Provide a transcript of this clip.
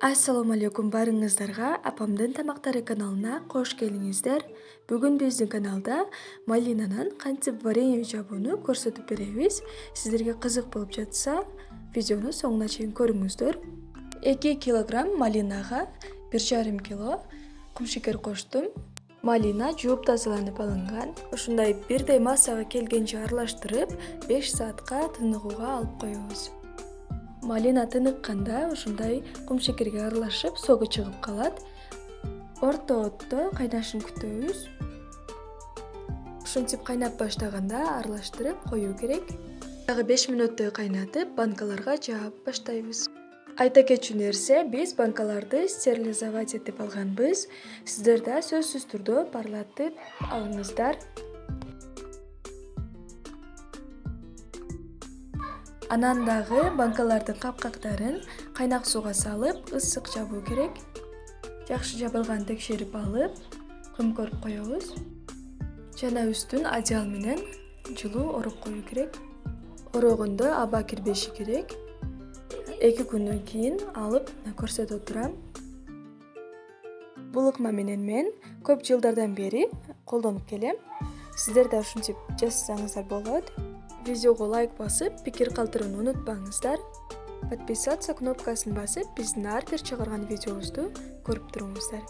Ассаламу алейкум барыңыздарга, апамдын тамактары каналына кош келиңиздер. Бүгүн биздин каналда малинанын кантип варенье жабууну көрсөтүп беребиз. Сиздерге кызык болуп жатса, видеону соңуна чейин көрүңүздөр. 2 килограмм малинага 1,5 кило кумшекер коштум. Малина жууп тазаланып алынган. Ушундай бирдей массага келгенче аралаштырып, 5 саатка тыныгууга алып коебуз. Малина тыныгканда ушундай кумшекерге аралашып, согу чыгып калат. Орто отто кайнашын күтөбүз. Ушинтип кайнап баштаганда аралаштырып коюу керек. Дагы 5 мүнөттөй кайнатып, банкаларга жаап баштайбыз. Айта кетчү нерсе, биз банкаларды стерилизовать этип алганбыз. Сиздер да сөзсүз түрдө парлатып алыңыздар. Анан дагы банкалардын капкактарын кайнак сууга салып, ысык жабуу керек. Жакшы жабылганын текшерип алып, көмкөрүп коебуз. Жана үстүн одеял менен жылуу ороп коюу керек. Орогондо аба кирбеши керек. 2 күндөн кийин алып көрсөтө турам. Бул ыкма менен мен көп жылдардан бери колдонуп келем. Сиздер да ушинтип жасасаңыздар болот. Видеого лайк басып, пикир калтырууну унутпаңыздар. Подписаться кнопкасын басып, биздин ар бир чыгарган видеобузду көрүп туруңуздар.